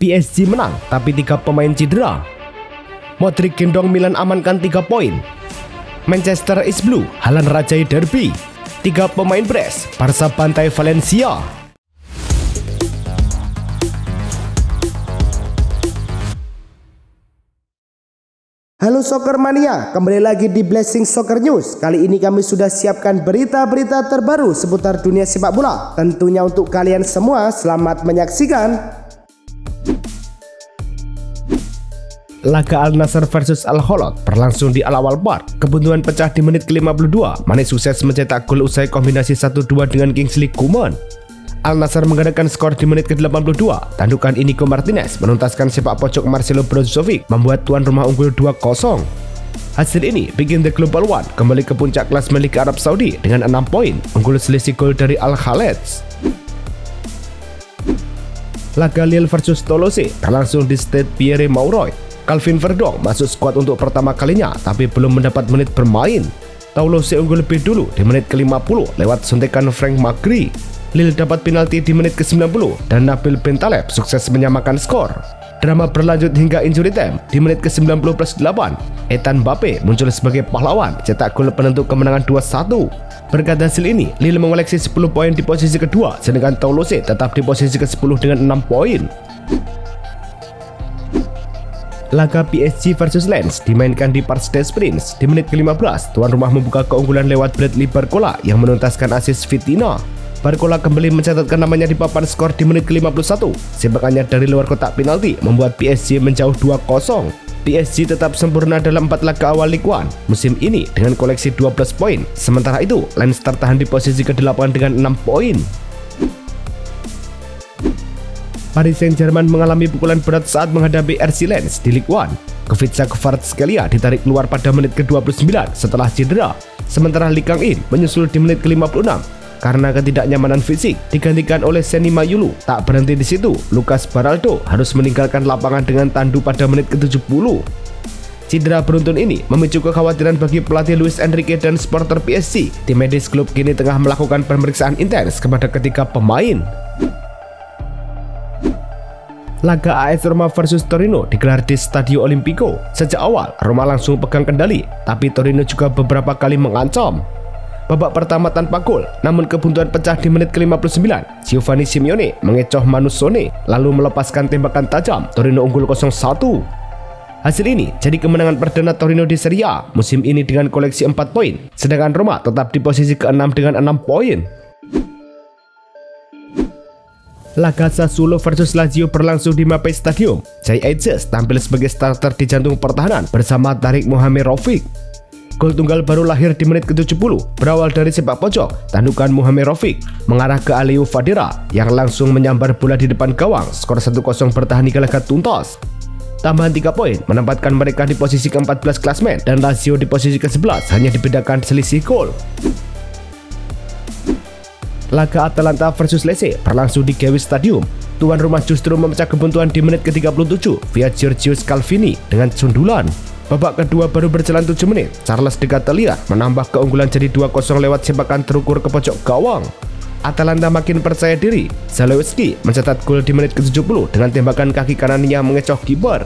PSG menang, tapi 3 pemain cedera. Modric gendong Milan amankan 3 poin. Manchester is blue, Haaland rajai derby. 3 pemain brace, Barca bantai Valencia. Halo Soccer Mania, kembali lagi di Blessing Soccer News. Kali ini kami sudah siapkan berita-berita terbaru seputar dunia sepak bola. Tentunya untuk kalian semua, selamat menyaksikan. Laga Al Nassr versus Al Holod berlangsung di Al Awal Park. Kebuntuan pecah di menit ke-52. Mane sukses mencetak gol usai kombinasi 1-2 dengan Kingsley Coman. Al Nassr mengadakan skor di menit ke-82. Tandukan Inigo Martinez menuntaskan sepak pojok Marcelo Brozovic membuat tuan rumah unggul 2-0. Hasil ini bikin The Global One kembali ke puncak klasemen Liga Arab Saudi dengan 6 poin, unggul selisih gol dari Al Khaled. Laga Lille versus Toulouse berlangsung di Stade Pierre-Mauroy. Calvin Verdong masuk skuad untuk pertama kalinya tapi belum mendapat menit bermain. Toulouse unggul lebih dulu di menit ke-50 lewat suntikan Franck Magri. Lille dapat penalti di menit ke-90 dan Nabil Bentaleb sukses menyamakan skor. Drama berlanjut hingga injury time. Di menit ke-90+8, Ethan Mbappe muncul sebagai pahlawan, cetak gol penentu kemenangan 2-1. Berkat hasil ini, Lille mengoleksi 10 poin di posisi kedua, sedangkan Toulouse tetap di posisi ke-10 dengan 6 poin. Laga PSG versus Lens dimainkan di Parc des Princes. Di menit ke-15, tuan rumah membuka keunggulan lewat Bradley Barcola yang menuntaskan assist Vitinha. Barcola kembali mencatatkan namanya di papan skor di menit ke-51. Sepakannya dari luar kotak penalti membuat PSG menjauh 2-0. PSG tetap sempurna dalam 4 laga awal Ligue 1 musim ini dengan koleksi 12 poin. Sementara itu, Lens tertahan di posisi ke-8 dengan 6 poin. Paris Saint-Germain mengalami pukulan berat saat menghadapi RC Lens di Ligue 1. Kubica Kvaratskhelia ditarik keluar pada menit ke-29 setelah cedera. Sementara Lee Kang-in menyusul di menit ke-56 karena ketidaknyamanan fisik, digantikan oleh Seny Mayulu. Tak berhenti di situ, Lucas Baraldo harus meninggalkan lapangan dengan tandu pada menit ke-70. Cedera beruntun ini memicu kekhawatiran bagi pelatih Luis Enrique dan supporter PSG. Tim medis klub kini tengah melakukan pemeriksaan intens kepada ketiga pemain. Laga AS Roma versus Torino digelar di Stadio Olimpico. Sejak awal, Roma langsung pegang kendali, tapi Torino juga beberapa kali mengancam. Babak pertama tanpa gol, namun kebuntuan pecah di menit ke-59. Giovanni Simeone mengecoh Manu Sone, lalu melepaskan tembakan tajam. Torino unggul 0-1. Hasil ini jadi kemenangan perdana Torino di Serie A musim ini dengan koleksi 4 poin, sedangkan Roma tetap di posisi ke-6 dengan 6 poin. Laga Sassuolo versus Lazio berlangsung di Mapei Stadium. Jay Ages tampil sebagai starter di jantung pertahanan bersama Tarik Mohamerovic. Gol tunggal baru lahir di menit ke-70, berawal dari sepak pojok. Tandukan Mohamerovic mengarah ke Aliou Fadera yang langsung menyambar bola di depan gawang. Skor 1-0 bertahan hingga laga tuntas. Tambahan 3 poin menempatkan mereka di posisi ke-14 klasemen dan Lazio di posisi ke-11, hanya dibedakan selisih gol. Laga Atalanta versus Lecce berlangsung di Gewiss Stadium. Tuan rumah justru memecah kebuntuan di menit ke-37 via Giorgio Scalvini dengan sundulan. Babak kedua baru berjalan 7 menit, Charles De Ketelaere menambah keunggulan jadi 2-0 lewat sepakan terukur ke pojok gawang. Atalanta makin percaya diri. Zalewski mencetak gol di menit ke-70 dengan tembakan kaki kanannya mengecoh kiper.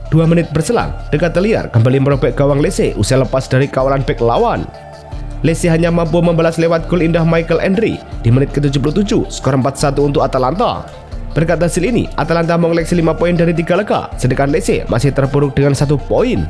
2 menit berselang, De Ketelaere kembali merobek gawang Lecce usai lepas dari kawalan bek lawan. Lecce hanya mampu membalas lewat gol indah Michael Henry di menit ke-77, skor 4-1 untuk Atalanta. Berkat hasil ini, Atalanta mengoleksi 5 poin dari 3 laga, sedangkan Lecce masih terpuruk dengan 1 poin.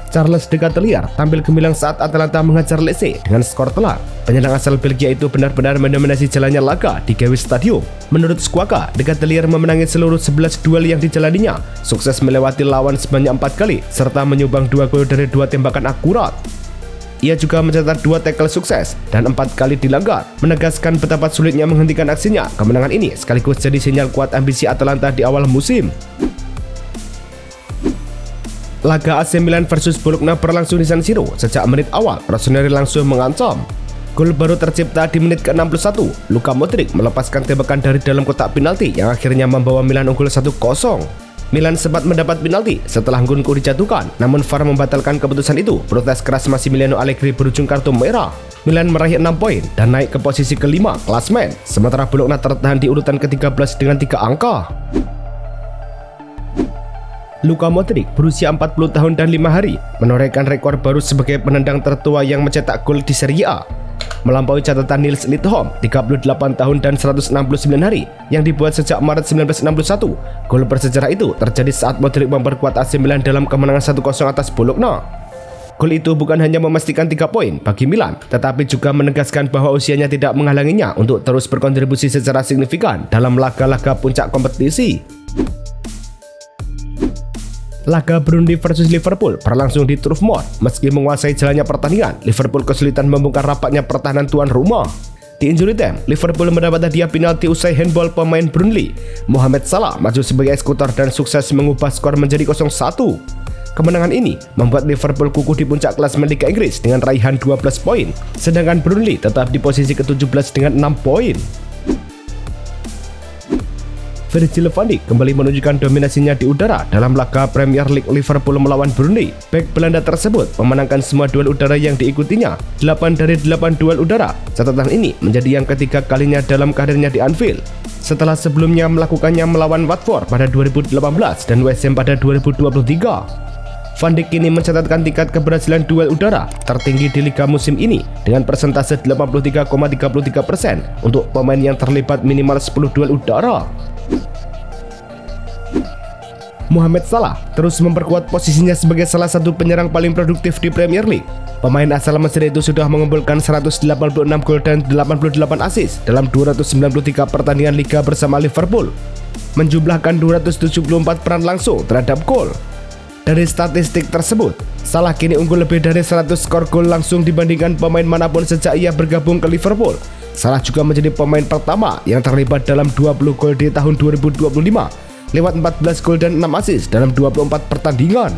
Charles De Ketelaere tampil gemilang saat Atalanta menghajar Lecce dengan skor telak. Penyerang asal Belgia itu benar-benar mendominasi jalannya laga di Gewiss Stadium. Menurut Squawka, De Ketelaere memenangi seluruh 11 duel yang dijalaninya, sukses melewati lawan sebanyak 4 kali, serta menyumbang 2 gol dari 2 tembakan akurat. Ia juga mencetak 2 tackle sukses dan 4 kali dilanggar, menegaskan betapa sulitnya menghentikan aksinya. Kemenangan ini sekaligus jadi sinyal kuat ambisi Atalanta di awal musim. Laga AC Milan versus Bologna berlangsung di San Siro. Sejak menit awal, Rossoneri langsung mengancam. Gol baru tercipta di menit ke-61. Luka Modric melepaskan tembakan dari dalam kotak penalti yang akhirnya membawa Milan unggul 1-0. Milan sempat mendapat penalti setelah Nkunku dijatuhkan, namun VAR membatalkan keputusan itu. Protes keras Massimiliano Allegri berujung kartu merah. Milan meraih 6 poin dan naik ke posisi kelima klasmen, sementara Bologna tertahan di urutan ke-13 dengan 3 angka. Luka Modric berusia 40 tahun dan 5 hari menorehkan rekor baru sebagai penendang tertua yang mencetak gol di Serie A, melampaui catatan Nils Lidholm 38 tahun dan 169 hari yang dibuat sejak Maret 1961. Gol bersejarah itu terjadi saat Modric memperkuat AC Milan dalam kemenangan 1-0 atas Bologna. Gol itu bukan hanya memastikan 3 poin bagi Milan, tetapi juga menegaskan bahwa usianya tidak menghalanginya untuk terus berkontribusi secara signifikan dalam laga-laga puncak kompetisi. Laga Burnley versus Liverpool berlangsung di Turf Moor. Meski menguasai jalannya pertandingan, Liverpool kesulitan membongkar rapatnya pertahanan tuan rumah. Di injury time, Liverpool mendapat hadiah penalti usai handball pemain Burnley. Mohamed Salah maju sebagai eksekutor dan sukses mengubah skor menjadi 0-1. Kemenangan ini membuat Liverpool kukuh di puncak klasemen Liga Inggris dengan raihan 12 poin, sedangkan Burnley tetap di posisi ke-17 dengan 6 poin. Virgil van Dijk kembali menunjukkan dominasinya di udara dalam laga Premier League Liverpool melawan Burnley. Bek Belanda tersebut memenangkan semua duel udara yang diikutinya, 8 dari 8 duel udara. Catatan ini menjadi yang ketiga kalinya dalam karirnya di Anfield, setelah sebelumnya melakukannya melawan Watford pada 2018 dan West Ham pada 2023. Van Dijk kini mencatatkan tingkat keberhasilan duel udara tertinggi di liga musim ini dengan persentase 83,33% untuk pemain yang terlibat minimal 10 duel udara. Mohamed Salah terus memperkuat posisinya sebagai salah satu penyerang paling produktif di Premier League. Pemain asal Mesir itu sudah mengumpulkan 186 gol dan 88 assist dalam 293 pertandingan liga bersama Liverpool, menjumlahkan 274 peran langsung terhadap gol. Dari statistik tersebut, Salah kini unggul lebih dari 100 skor gol langsung dibandingkan pemain manapun sejak ia bergabung ke Liverpool. Salah juga menjadi pemain pertama yang terlibat dalam 20 gol di tahun 2025, lewat 14 gol dan 6 assist dalam 24 pertandingan.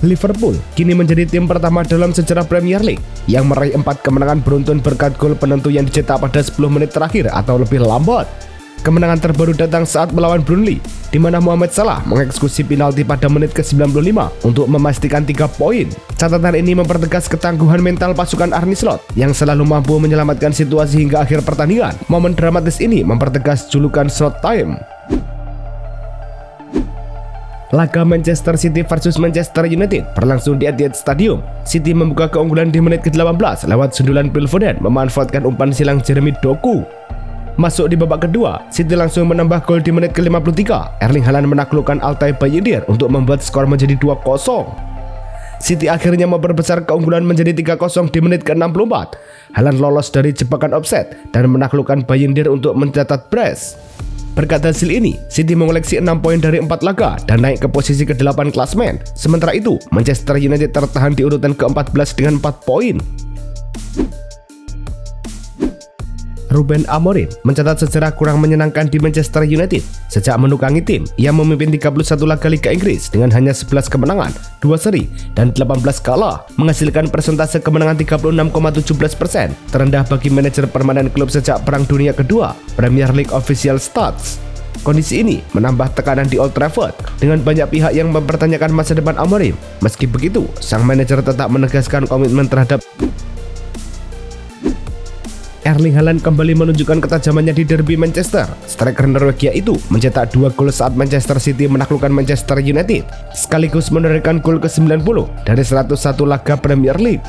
Liverpool kini menjadi tim pertama dalam sejarah Premier League yang meraih 4 kemenangan beruntun berkat gol penentu yang dicetak pada 10 menit terakhir atau lebih lambat. Kemenangan terbaru datang saat melawan Burnley, di mana Mohamed Salah mengeksekusi penalti pada menit ke-95 untuk memastikan 3 poin. Catatan ini mempertegas ketangguhan mental pasukan Arne Slot yang selalu mampu menyelamatkan situasi hingga akhir pertandingan. Momen dramatis ini mempertegas julukan Slot Time. Laga Manchester City versus Manchester United berlangsung di Etihad Stadium. City membuka keunggulan di menit ke-18 lewat sundulan Phil Foden memanfaatkan umpan silang Jeremy Doku. Masuk di babak kedua, City langsung menambah gol di menit ke-53. Erling Haaland menaklukkan Altay Bayindir untuk membuat skor menjadi 2-0. City akhirnya memperbesar keunggulan menjadi 3-0 di menit ke-64. Haaland lolos dari jebakan offside dan menaklukkan Bayindir untuk mencatat brace. Berkat hasil ini, City mengoleksi 6 poin dari 4 laga dan naik ke posisi ke-8 klasmen. Sementara itu, Manchester United tertahan di urutan ke-14 dengan 4 poin. Ruben Amorim mencatat sejarah kurang menyenangkan di Manchester United. Sejak menukangi tim, ia memimpin 31 laga Liga Inggris dengan hanya 11 kemenangan, 2 seri, dan 18 kalah, menghasilkan persentase kemenangan 36,17%, terendah bagi manajer permanen klub sejak Perang Dunia Kedua. Premier League Official Stats. Kondisi ini menambah tekanan di Old Trafford dengan banyak pihak yang mempertanyakan masa depan Amorim. Meski begitu, sang manajer tetap menegaskan komitmen terhadap Erling Haaland kembali menunjukkan ketajamannya di derby Manchester. Striker Norwegia itu mencetak 2 gol saat Manchester City menaklukkan Manchester United, sekaligus menorehkan gol ke-90 dari 101 laga Premier League.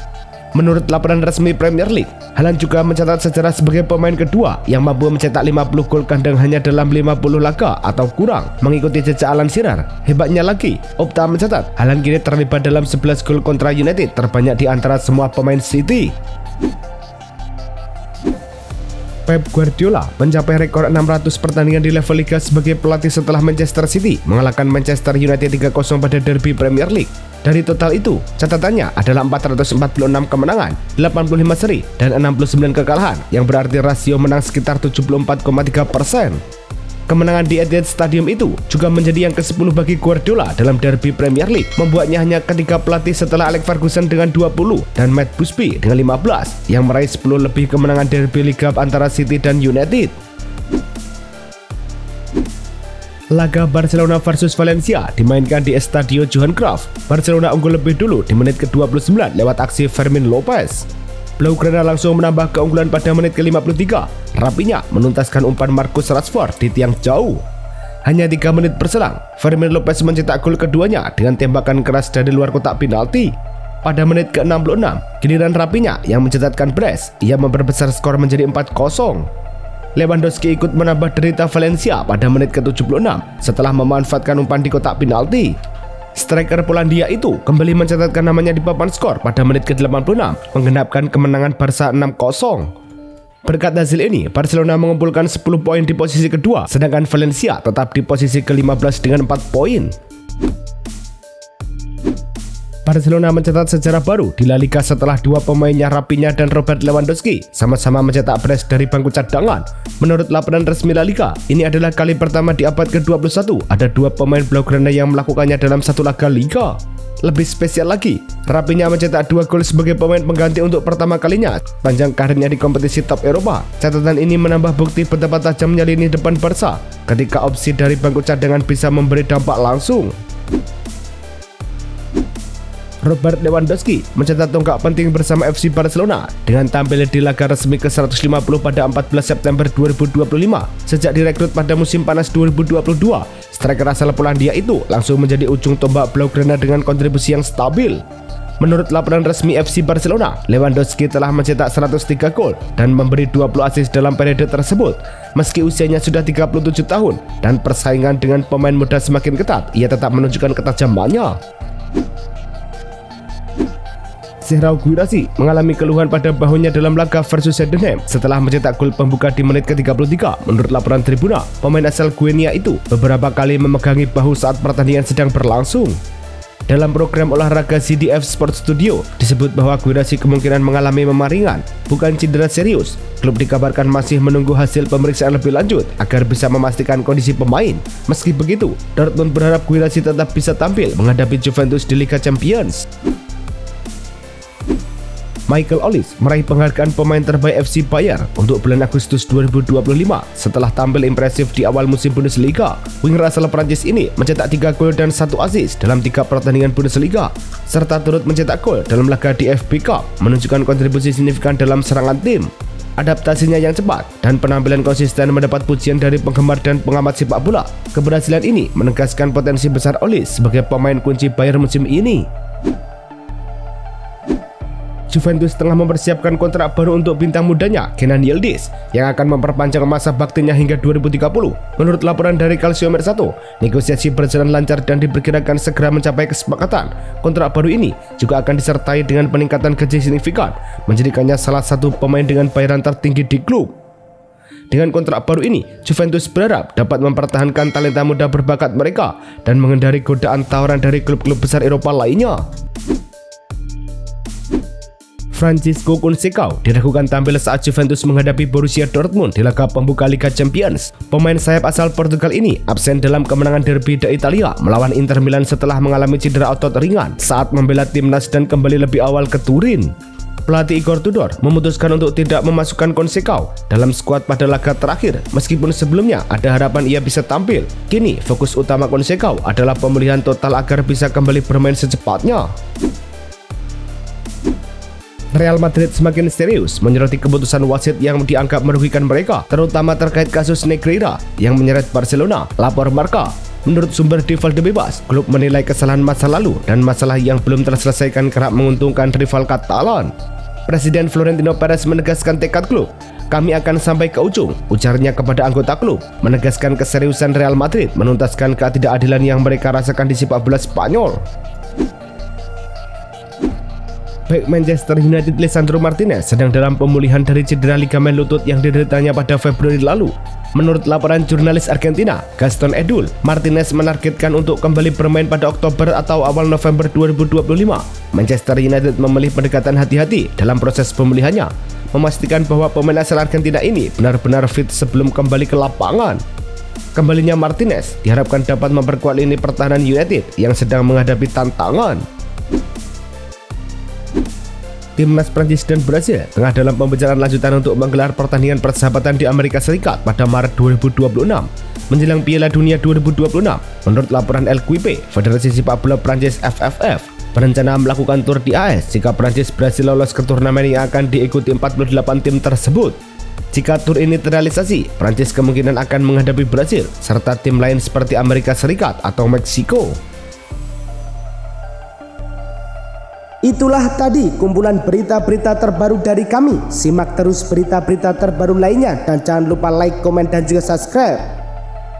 Menurut laporan resmi Premier League, Haaland juga mencatat sejarah sebagai pemain kedua yang mampu mencetak 50 gol kandang hanya dalam 50 laga atau kurang, mengikuti jejak Alan Shearer. Hebatnya lagi, Opta mencatat Haaland kini terlibat dalam 11 gol kontra United, terbanyak di antara semua pemain City. Pep Guardiola mencapai rekor 600 pertandingan di level liga sebagai pelatih setelah Manchester City mengalahkan Manchester United 3-0 pada derby Premier League. Dari total itu, catatannya adalah 446 kemenangan, 85 seri, dan 69 kekalahan, yang berarti rasio menang sekitar 74,3%. Kemenangan di Etihad Stadium itu juga menjadi yang ke-10 bagi Guardiola dalam derby Premier League, membuatnya hanya ketiga pelatih setelah Alex Ferguson dengan 20 dan Matt Busby dengan 15 yang meraih 10 lebih kemenangan derby liga antara City dan United. Laga Barcelona versus Valencia dimainkan di Estadio Johan Cruyff. Barcelona unggul lebih dulu di menit ke-29 lewat aksi Fermin Lopez. Blaugrana langsung menambah keunggulan pada menit ke-53. Rapinya menuntaskan umpan Marcus Rashford di tiang jauh. Hanya 3 menit berselang, Fermin Lopez mencetak gol keduanya dengan tembakan keras dari luar kotak penalti. Pada menit ke-66, giliran Rapinya yang mencetakkan brace. Ia memperbesar skor menjadi 4-0. Lewandowski ikut menambah derita Valencia pada menit ke-76 setelah memanfaatkan umpan di kotak penalti. Striker Polandia itu kembali mencatatkan namanya di papan skor pada menit ke-86, menggenapkan kemenangan Barca 6-0. Berkat hasil ini, Barcelona mengumpulkan 10 poin di posisi kedua, sedangkan Valencia tetap di posisi ke-15 dengan 4 poin. Barcelona mencetak sejarah baru di La Liga setelah 2 pemainnya Rapinya dan Robert Lewandowski sama-sama mencetak brace dari bangku cadangan. Menurut laporan resmi La Liga, ini adalah kali pertama di abad ke-21 ada 2 pemain Blaugrana yang melakukannya dalam satu laga Liga. Lebih spesial lagi, Rapinya mencetak 2 gol sebagai pemain pengganti untuk pertama kalinya panjang karirnya di kompetisi top Eropa. Catatan ini menambah bukti betapa tajamnya lini depan Barca ketika opsi dari bangku cadangan bisa memberi dampak langsung. Robert Lewandowski mencetak tonggak penting bersama FC Barcelona dengan tampil di laga resmi ke-150 pada 14 September 2025. Sejak direkrut pada musim panas 2022, striker asal Polandia itu langsung menjadi ujung tombak Blaugrana dengan kontribusi yang stabil. Menurut laporan resmi FC Barcelona, Lewandowski telah mencetak 103 gol dan memberi 20 assist dalam periode tersebut. Meski usianya sudah 37 tahun dan persaingan dengan pemain muda semakin ketat, ia tetap menunjukkan ketajamannya. Serhou Guirassy mengalami keluhan pada bahunya dalam laga versus Heidenheim setelah mencetak gol pembuka di menit ke-33. Menurut laporan Tribuna, pemain asal Guinea itu beberapa kali memegangi bahu saat pertandingan sedang berlangsung. Dalam program olahraga CDF Sports Studio, disebut bahwa Guirassy kemungkinan mengalami memar ringan, bukan cedera serius. Klub dikabarkan masih menunggu hasil pemeriksaan lebih lanjut agar bisa memastikan kondisi pemain. Meski begitu, Dortmund berharap Guirassy tetap bisa tampil menghadapi Juventus di Liga Champions. Michael Olise meraih penghargaan pemain terbaik FC Bayern untuk bulan Agustus 2025 setelah tampil impresif di awal musim Bundesliga. Winger asal Prancis ini mencetak 3 gol dan 1 assist dalam 3 pertandingan Bundesliga, serta turut mencetak gol dalam laga DFB Cup, menunjukkan kontribusi signifikan dalam serangan tim. Adaptasinya yang cepat dan penampilan konsisten mendapat pujian dari penggemar dan pengamat sepak bola. Keberhasilan ini menegaskan potensi besar Olise sebagai pemain kunci Bayern musim ini. Juventus tengah mempersiapkan kontrak baru untuk bintang mudanya Kenan Yildiz yang akan memperpanjang masa baktinya hingga 2030. Menurut laporan dari Calciomer 1, negosiasi berjalan lancar dan diperkirakan segera mencapai kesepakatan. Kontrak baru ini juga akan disertai dengan peningkatan gaji signifikan, menjadikannya salah satu pemain dengan bayaran tertinggi di klub. Dengan kontrak baru ini, Juventus berharap dapat mempertahankan talenta muda berbakat mereka dan menghindari godaan tawaran dari klub-klub besar Eropa lainnya. Francisco Conceição diragukan tampil saat Juventus menghadapi Borussia Dortmund di laga pembuka Liga Champions. Pemain sayap asal Portugal ini absen dalam kemenangan derby Italia melawan Inter Milan setelah mengalami cedera otot ringan saat membela timnas dan kembali lebih awal ke Turin. Pelatih Igor Tudor memutuskan untuk tidak memasukkan Conceição dalam skuad pada laga terakhir, meskipun sebelumnya ada harapan ia bisa tampil. Kini fokus utama Conceição adalah pemulihan total agar bisa kembali bermain secepatnya. Real Madrid semakin serius menyoroti keputusan wasit yang dianggap merugikan mereka, terutama terkait kasus Negreira yang menyeret Barcelona, lapor Marca. Menurut sumber di Valdebebas, klub menilai kesalahan masa lalu dan masalah yang belum terselesaikan kerap menguntungkan rival Katalan. Presiden Florentino Perez menegaskan tekad klub. "Kami akan sampai ke ujung," ujarnya kepada anggota klub, menegaskan keseriusan Real Madrid menuntaskan ketidakadilan yang mereka rasakan di sepak bola Spanyol. Bek Manchester United Lisandro Martinez sedang dalam pemulihan dari cedera ligamen lutut yang dideritanya pada Februari lalu. Menurut laporan jurnalis Argentina, Gaston Edul, Martinez menargetkan untuk kembali bermain pada Oktober atau awal November 2025. Manchester United memilih pendekatan hati-hati dalam proses pemulihannya, memastikan bahwa pemain asal Argentina ini benar-benar fit sebelum kembali ke lapangan. Kembalinya Martinez diharapkan dapat memperkuat lini pertahanan United yang sedang menghadapi tantangan. Timnas Prancis dan Brasil tengah dalam pembicaraan lanjutan untuk menggelar pertandingan persahabatan di Amerika Serikat pada Maret 2026. menjelang Piala Dunia 2026. Menurut laporan LQP, Federasi Sepak Bola Prancis FFF berencana melakukan tur di AS jika Prancis berhasil lolos ke turnamen yang akan diikuti 48 tim tersebut. Jika tur ini terrealisasi, Prancis kemungkinan akan menghadapi Brasil serta tim lain seperti Amerika Serikat atau Meksiko. Itulah tadi kumpulan berita-berita terbaru dari kami. Simak terus berita-berita terbaru lainnya dan jangan lupa like, komen, dan juga subscribe.